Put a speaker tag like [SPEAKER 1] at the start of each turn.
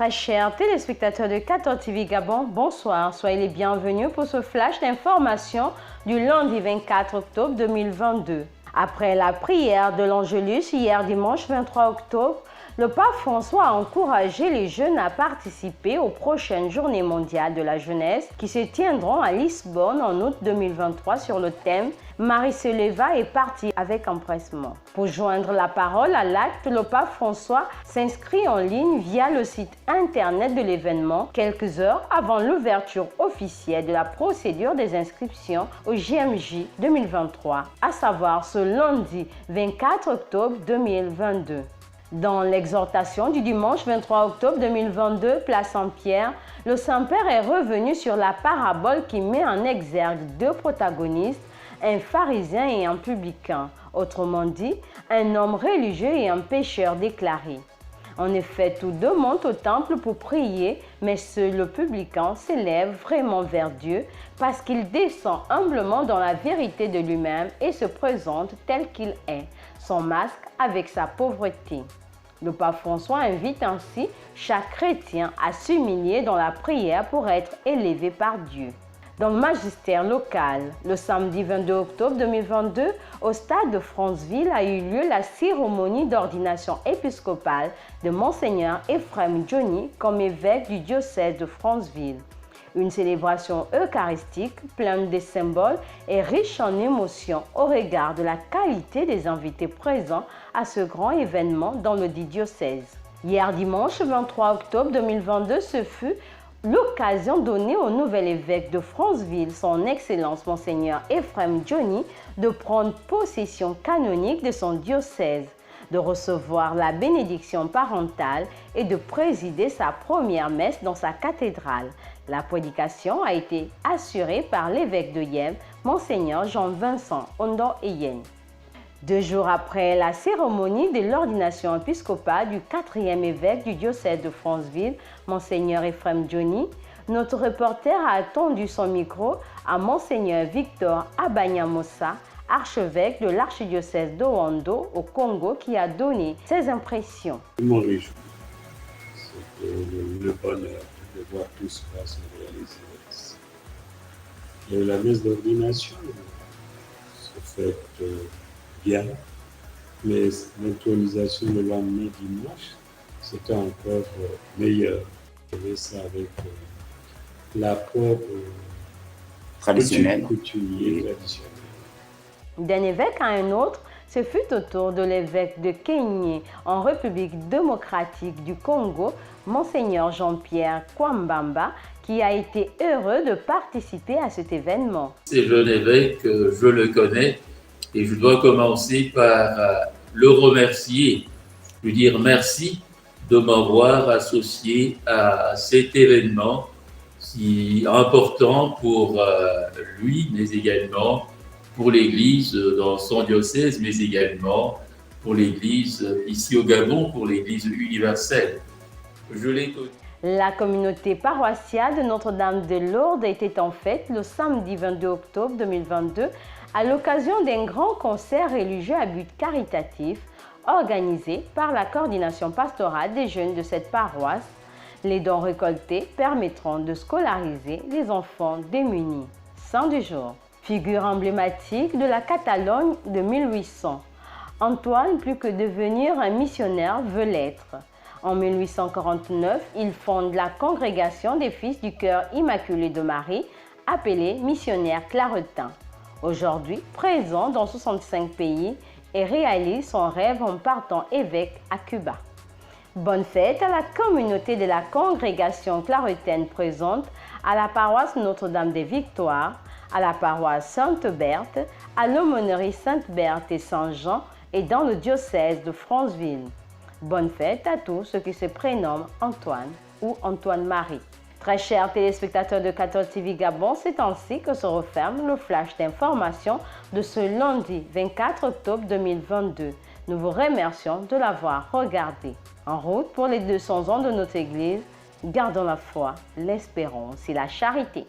[SPEAKER 1] Très chers téléspectateurs de 14 TV Gabon, bonsoir. Soyez les bienvenus pour ce flash d'information du lundi 24 octobre 2022. Après la prière de l'Angélus hier dimanche 23 octobre, le pape François a encouragé les jeunes à participer aux prochaines Journées mondiales de la jeunesse qui se tiendront à Lisbonne en août 2023 sur le thème « Marie se leva et partit avec empressement ». Pour joindre la parole à l'acte, le pape François s'inscrit en ligne via le site internet de l'événement quelques heures avant l'ouverture officielle de la procédure des inscriptions au JMJ 2023, à savoir ce lundi 24 octobre 2022. Dans l'exhortation du dimanche 23 octobre 2022, place Saint-Pierre, le Saint-Père est revenu sur la parabole qui met en exergue deux protagonistes, un pharisien et un publicain, autrement dit, un homme religieux et un pécheur déclaré. En effet, tous deux montent au temple pour prier, mais seul le publicain s'élève vraiment vers Dieu parce qu'il descend humblement dans la vérité de lui-même et se présente tel qu'il est, son masque avec sa pauvreté. Le pape François invite ainsi chaque chrétien à s'humilier dans la prière pour être élevé par Dieu. Dans le magistère local, le samedi 22 octobre 2022, au stade de Franceville a eu lieu la cérémonie d'ordination épiscopale de Monseigneur Ephrem Johnny comme évêque du diocèse de Franceville. Une célébration eucharistique pleine de symboles et riche en émotions au regard de la qualité des invités présents à ce grand événement dans le dit diocèse. Hier dimanche 23 octobre 2022, ce fut l'occasion donnée au nouvel évêque de Franceville, son Excellence Monseigneur Ephrem Johnny, de prendre possession canonique de son diocèse, de recevoir la bénédiction parentale et de présider sa première messe dans sa cathédrale. La prédication a été assurée par l'évêque de Yem, Monseigneur Jean-Vincent Ondo Eyen. 2 jours après la cérémonie de l'ordination épiscopale du 4e évêque du diocèse de Franceville, Monseigneur Ephrem Johnny, notre reporter a attendu son micro à Monseigneur Victor Abanyamosa, archevêque de l'archidiocèse d'Oando au Congo, qui a donné ses impressions.
[SPEAKER 2] Je m'en réjouis. C'est le bonheur de voir tout cela se réaliser. Et la messe d'ordination se fait bien, mais l'intronisation le lendemain dimanche, c'était encore meilleur. Je fais ça avec l'apport
[SPEAKER 3] traditionnel.
[SPEAKER 2] coutumier traditionnel.
[SPEAKER 1] D'un évêque à un autre, ce fut au tour de l'évêque de Kenyé en République démocratique du Congo, Monseigneur Jean-Pierre Kwambamba, qui a été heureux de participer à cet événement.
[SPEAKER 4] C'est jeune évêque, je le connais et je dois commencer par le remercier, lui dire merci de m'avoir associé à cet événement si important pour lui, mais également pour l'Église dans son diocèse, mais également pour l'Église ici au Gabon, pour l'Église universelle. Je l'ai connu.
[SPEAKER 1] La communauté paroissiale de Notre-Dame de Lourdes était en fête le samedi 22 octobre 2022 à l'occasion d'un grand concert religieux à but caritatif organisé par la coordination pastorale des jeunes de cette paroisse. Les dons récoltés permettront de scolariser les enfants démunis. Saint du jour. Figure emblématique de la Catalogne de 1800. Antoine, plus que devenir un missionnaire, veut l'être. En 1849, il fonde la Congrégation des Fils du Cœur Immaculé de Marie, appelée Missionnaires Claretins. Aujourd'hui, présent dans 65 pays et réalise son rêve en partant évêque à Cuba. Bonne fête à la communauté de la Congrégation Claretaine présente à la paroisse Notre-Dame des Victoires, à la paroisse Sainte-Berthe, à l'aumônerie Sainte-Berthe et Saint-Jean et dans le diocèse de Franceville. Bonne fête à tous ceux qui se prénomment Antoine ou Antoine-Marie. Très chers téléspectateurs de 14 TV Gabon, c'est ainsi que se referme le flash d'information de ce lundi 24 octobre 2022. Nous vous remercions de l'avoir regardé. En route pour les 200 ans de notre Église, gardons la foi, l'espérance et la charité.